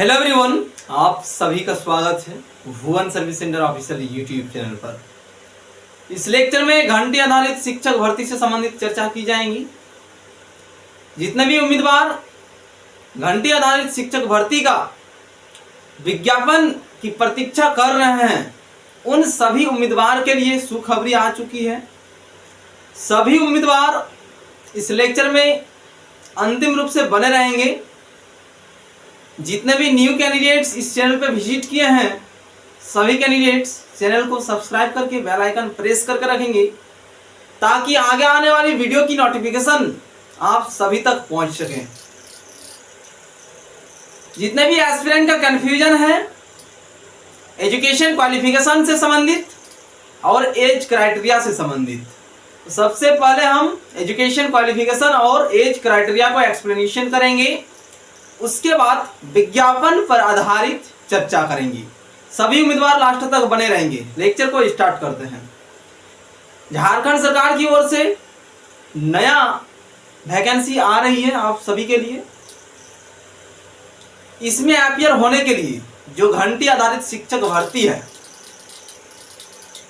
Hello everyone, आप सभी का स्वागत है Bhuvan service centre official YouTube channel पर। इस लेक्चर में घंटे आधारित शिक्षक भर्ती से संबंधित चर्चा की जाएगी। जितने भी उम्मीदवार घंटे आधारित शिक्षक भर्ती का विज्ञापन की प्रतीक्षा कर रहे हैं, उन सभी उम्मीदवार के लिए सुखबरी आ चुकी है। सभी उम्मीदवार इस लेक्चर में अंतिम रूप से बने रहेंगे। जितने भी न्यू कैंडिडेट्स इस चैनल पे विजिट किए हैं, सभी कैंडिडेट्स चैनल को सब्सक्राइब करके बेल आइकन प्रेस करके रखेंगे ताकि आगे आने वाली वीडियो की नोटिफिकेशन आप सभी तक पहुंच सके। जितने भी एस्पिरेंट का कंफ्यूजन है एजुकेशन क्वालिफिकेशन से संबंधित और एज क्राइटेरिया से संबंधित, तो सबसे पहले हम एजुकेशन क्वालिफिकेशन और एज क्राइटेरिया को एक्सप्लेनेशन करेंगे। उसके बाद विज्ञापन पर आधारित चर्चा करेंगे। सभी उम्मीदवार लास्ट तक बने रहेंगे। लेक्चर को स्टार्ट करते हैं। झारखंड सरकार की ओर से नया वैकेंसी आ रही है आप सभी के लिए। इसमें अपीयर होने के लिए जो घंटे आधारित शिक्षक भर्ती है,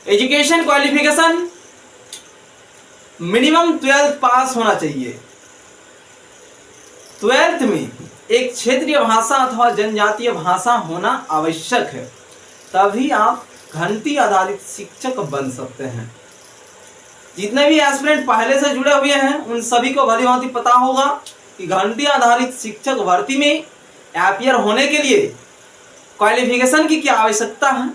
एजुकेशन क्वालिफिकेशन मिनिमम 12th पास होना चाहिए। 12th में एक क्षेत्रीय भाषा अथवा जनजातीय भाषा होना आवश्यक है, तभी आप घंटे आधारित शिक्षक बन सकते हैं। जितने भी एस्पिरेंट पहले से जुड़े हुए हैं उन सभी को भली भांति पता होगा कि घंटे आधारित शिक्षक भर्ती में अपीयर होने के लिए क्वालिफिकेशन की क्या आवश्यकता है,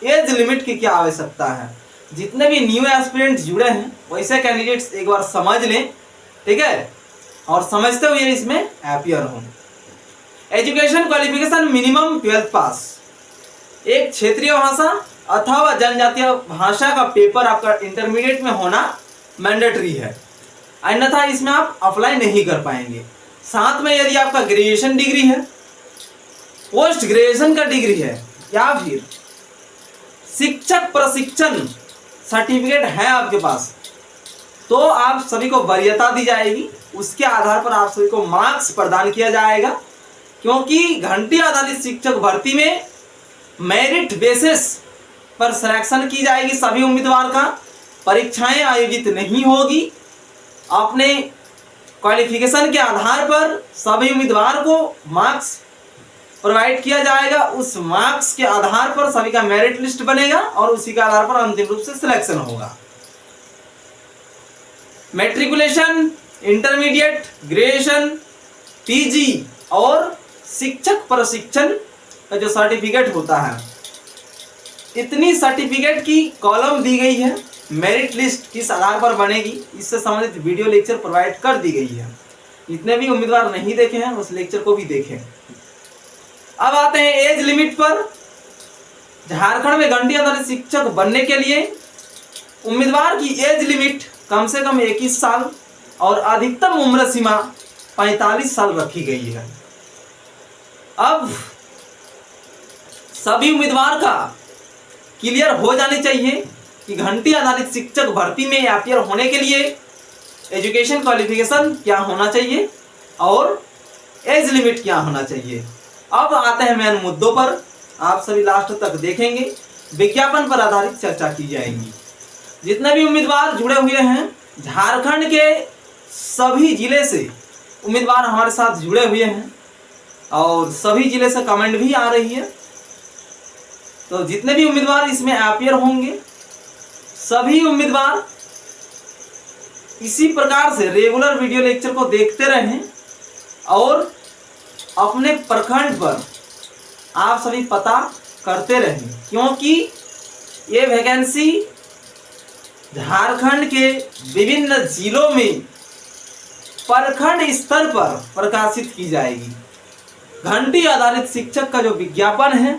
एज लिमिट की क्या आवश्यकता है। जितने भी न्यू एस्पिरेंट जुड़े हैं वैसे कैंडिडेट्स एक बार समझ लें, ठीक है, और समझते हुए इसमें अपीयर हों। एजुकेशन क्वालिफिकेशन मिनिमम 12th पास, एक क्षेत्रीय भाषा अथवा जनजातीय भाषा का पेपर आपका इंटरमीडिएट में होना मैंडेटरी है, अन्यथा इसमें आप अप्लाई नहीं कर पाएंगे। साथ में यदि आपका ग्रेजुएशन डिग्री है, पोस्ट ग्रेजुएशन का डिग्री है या फिर शिक्षक प्रशिक्षण सर्टिफिकेट है आपके पास, तो आप सभी को वरीयता दी जाएगी। उसके आधार पर आप सभी को मार्क्स प्रदान किया जाएगा, क्योंकि घंटे आधारित शिक्षक भर्ती में मेरिट बेसिस पर सिलेक्शन की जाएगी। सभी उम्मीदवार का परीक्षाएं आयोजित नहीं होगी। अपने क्वालिफिकेशन के आधार पर सभी उम्मीदवार को मार्क्स प्रोवाइड किया जाएगा। उस मार्क्स के आधार पर सभी का मेरिट लिस्ट बनेगा और उसी के आधार पर अंतिम रूप से सिलेक्शन होगा। मैट्रिकुलेशन, इंटरमीडिएट, ग्रेजुएशन, पीजी और शिक्षक प्रशिक्षण का जो सर्टिफिकेट होता है, इतनी सर्टिफिकेट की कॉलम दी गई है। मेरिट लिस्ट किस आधार पर बनेगी इससे संबंधित वीडियो लेक्चर प्रोवाइड कर दी गई है। जितने भी उम्मीदवार नहीं देखे हैं उस लेक्चर को भी देखें। अब आते हैं एज लिमिट पर। झारखंड में घंटे आधारित शिक्षक बनने के लिए उम्मीदवार की एज लिमिट कम से कम 21 साल और अधिकतम उम्र सीमा 45 साल रखी गई है। अब सभी उम्मीदवार का क्लियर हो जानी चाहिए कि घंटे आधारित शिक्षक भर्ती में अपीयर होने के लिए एजुकेशन क्वालिफिकेशन क्या होना चाहिए और एज लिमिट क्या होना चाहिए। अब आते हैं मेन मुद्दों पर। आप सभी लास्ट तक देखेंगे। विज्ञापन पर आधारित चर्चा की जाएगी। जितने भी उम्मीदवार जुड़े हुए हैं, झारखंड के सभी जिले से उम्मीदवार हमारे साथ जुड़े हुए हैं और सभी जिले से कमेंट भी आ रही है। तो जितने भी उम्मीदवार इसमें अपीयर होंगे, सभी उम्मीदवार इसी प्रकार से रेगुलर वीडियो लेक्चर को देखते रहें और अपने प्रखंड पर आप सभी पता करते रहें, क्योंकि ये वैकेंसी झारखंड के विभिन्न जिलों में प्रखंड स्तर पर प्रकाशित की जाएगी। घंटे आधारित शिक्षक का जो विज्ञापन है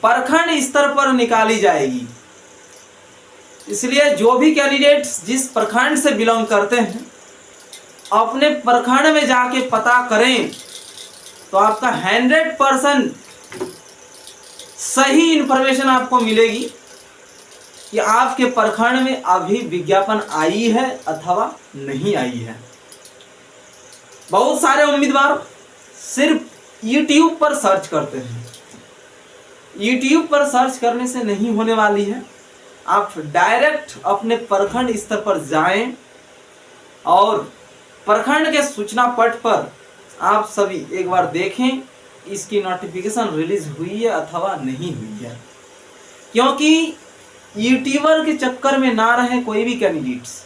प्रखंड स्तर पर निकाली जाएगी। इसलिए जो भी कैंडिडेट्स जिस प्रखंड से बिलोंग करते हैं अपने प्रखंड में जाके पता करें, तो आपका 100% सही इंफॉर्मेशन आपको मिलेगी कि आपके प्रखंड में अभी विज्ञापन आई है अथवा नहीं आई है। बहुत सारे उम्मीदवार सिर्फ यूट्यूब पर सर्च करते हैं। यूट्यूब पर सर्च करने से नहीं होने वाली है। आप डायरेक्ट अपने प्रखंड स्तर पर जाएं और प्रखंड के सूचना पट पर आप सभी एक बार देखें इसकी नोटिफिकेशन रिलीज हुई है अथवा नहीं हुई है। क्योंकि यूट्यूबर के चक्कर में ना रहे कोई भी कैंडिडेट्स।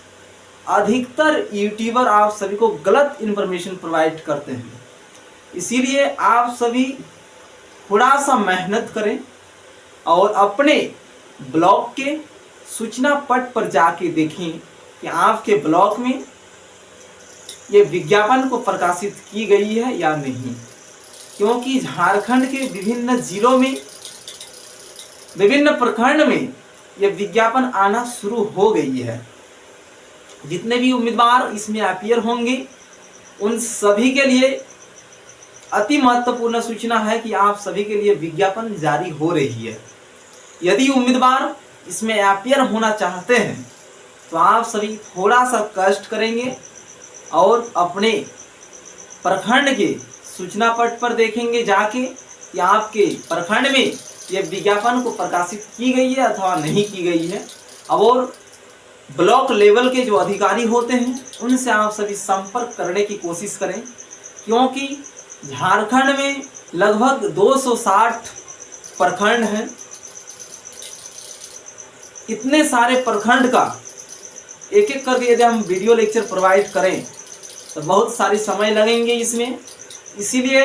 अधिकतर यूट्यूबर आप सभी को गलत इन्फॉर्मेशन प्रोवाइड करते हैं, इसीलिए आप सभी थोड़ा सा मेहनत करें और अपने ब्लॉग के सूचना पट पर जाके देखें कि आपके ब्लॉग में ये विज्ञापन को प्रकाशित की गई है या नहीं। क्योंकि झारखंड के विभिन्न जिलों में, विभिन्न प्रखंड में ये विज्ञापन आना शुरू हो गई है। जितने भी उम्मीदवार इसमें अपीयर होंगे उन सभी के लिए अति महत्वपूर्ण सूचना है कि आप सभी के लिए विज्ञापन जारी हो रही है। यदि उम्मीदवार इसमें अपीयर होना चाहते हैं तो आप सभी थोड़ा सा कष्ट करेंगे और अपने प्रखंड के सूचना पट पर देखेंगे जाके कि आपके प्रखंड में यह विज्ञापन को प्रकाशित की गई है अथवा नहीं की गई है। और ब्लॉक लेवल के जो अधिकारी होते हैं उनसे आप सभी संपर्क करने की कोशिश करें। क्योंकि झारखंड में लगभग 260 प्रखंड हैं। इतने सारे प्रखंड का एक एक करके यदि हम वीडियो लेक्चर प्रोवाइड करें तो बहुत सारी समय लगेंगे इसमें। इसीलिए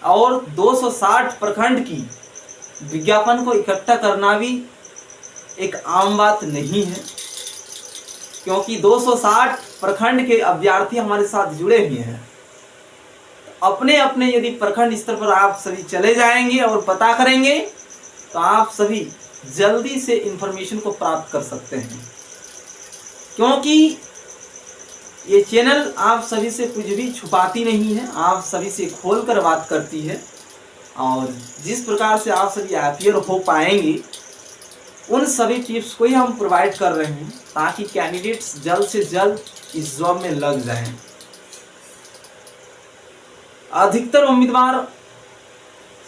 और 260 प्रखंड की विज्ञापन को इकट्ठा करना भी एक आम बात नहीं है। क्योंकि 260 प्रखंड के अभ्यर्थी हमारे साथ जुड़े हुए हैं। अपने अपने यदि प्रखंड स्तर पर आप सभी चले जाएंगे और पता करेंगे तो आप सभी जल्दी से इंफॉर्मेशन को प्राप्त कर सकते हैं। क्योंकि ये चैनल आप सभी से कुछ भी छुपाती नहीं है, आप सभी से खोल कर बात करती है। और जिस प्रकार से आप सभी अपीयर हो पाएंगे उन सभी टिप्स को ही हम प्रोवाइड कर रहे हैं ताकि कैंडिडेट्स जल्द से जल्द इस जॉब में लग जाएं। अधिकतर उम्मीदवार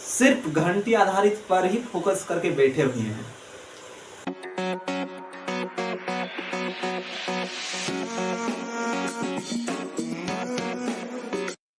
सिर्फ घंटी आधारित पर ही फोकस करके बैठे हुए हैं।